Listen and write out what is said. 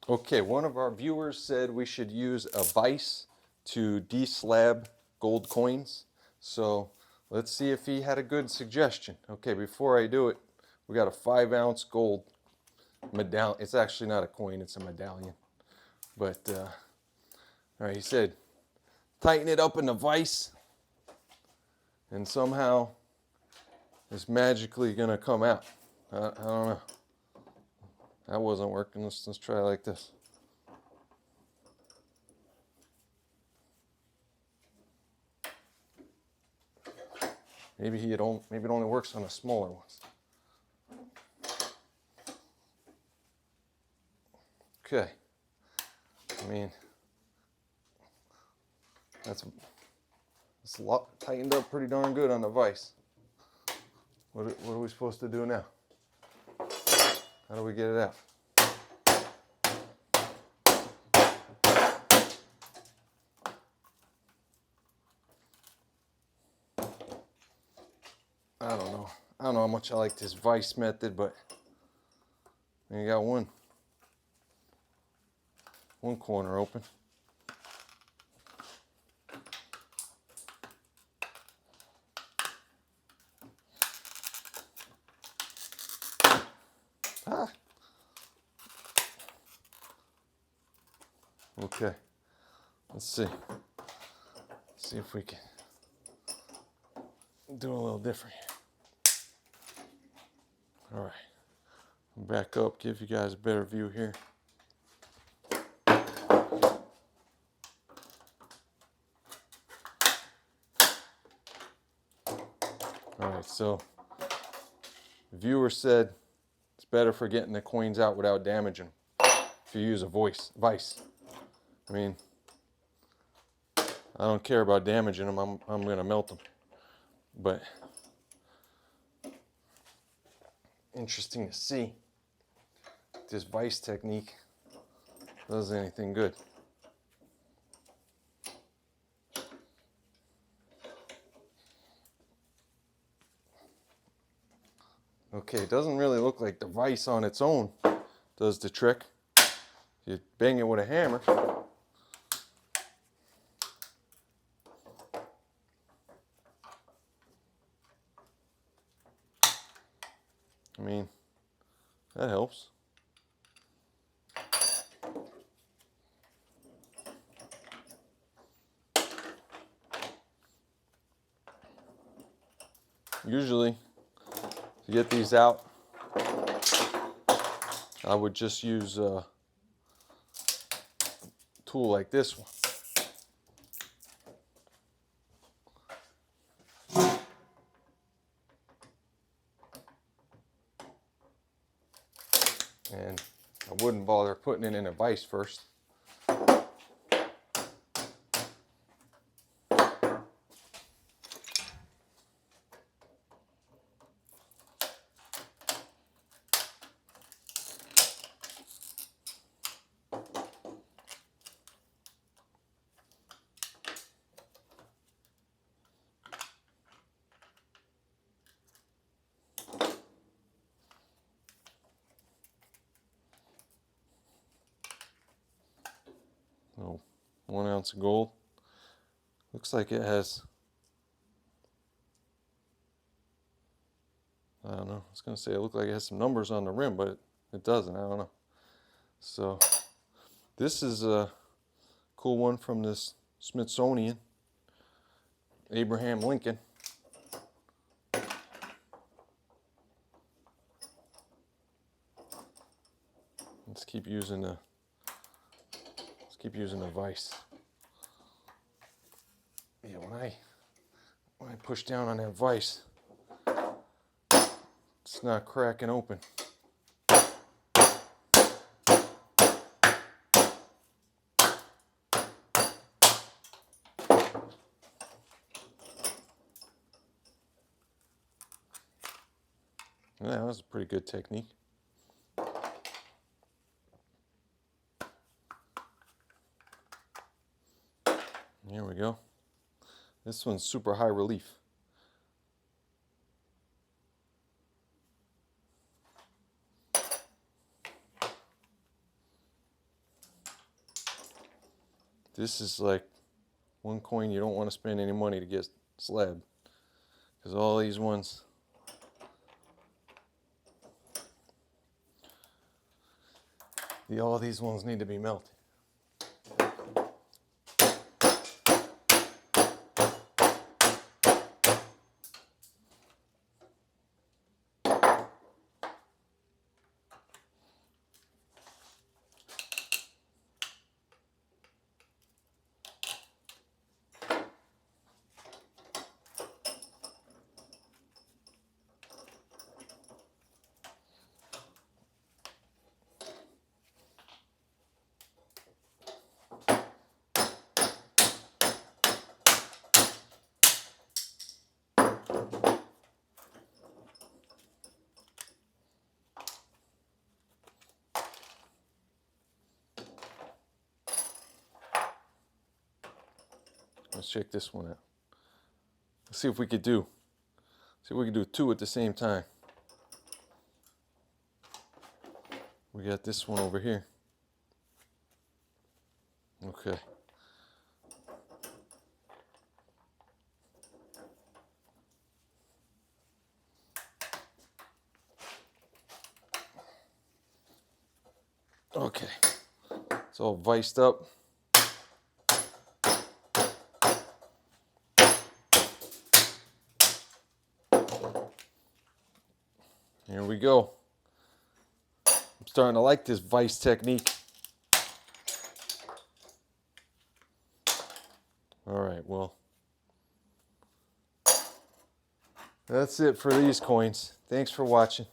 Okay, one of our viewers said we should use a vise to deslab gold coins. So let's see if he had a good suggestion. Okay, before I do it, we got a 5-ounce gold medallion. It's actually not a coin, it's a medallion. But, all right, he said, tighten it up in the vise, and somehow it's magically gonna come out. I don't know. That wasn't working. Let's try it like this. Maybe it only works on the smaller ones. Okay. I mean, that's tightened up pretty darn good on the vise. What are we supposed to do now? How do we get it out? I don't know. I don't know how much I like this vise method, but you got one corner open. Ah. Okay. Let's see. See if we can do a little different here. All right. Back up, give you guys a better view here. All right, so the viewer said it's better for getting the coins out without damaging them if you use a vise. I mean, I don't care about damaging them. I'm gonna melt them. But interesting to see if this vise technique does anything good. Okay, it doesn't really look like the vise on its own does the trick. You bang it with a hammer. I mean, that helps. Usually, to get these out, I would just use a tool like this one. And I wouldn't bother putting it in a vise first. Oh, 1 ounce of gold. Looks like it has, I don't know, I was going to say it looked like it has some numbers on the rim, but it doesn't, I don't know. So, this is a cool one from this Smithsonian, Abraham Lincoln. Let's keep using the vise. Yeah, when I push down on that vise, it's not cracking open. Yeah, that was a pretty good technique. Here we go. This one's super high relief. This is like one coin you don't want to spend any money to get slabbed, because all these ones, all these ones need to be melted. Let's check this one out. Let's see if we could do two at the same time. We got this one over here. Okay. Okay. It's all viced up. Here we go. I'm starting to like this vice technique. All right, well, that's it for these coins. Thanks for watching.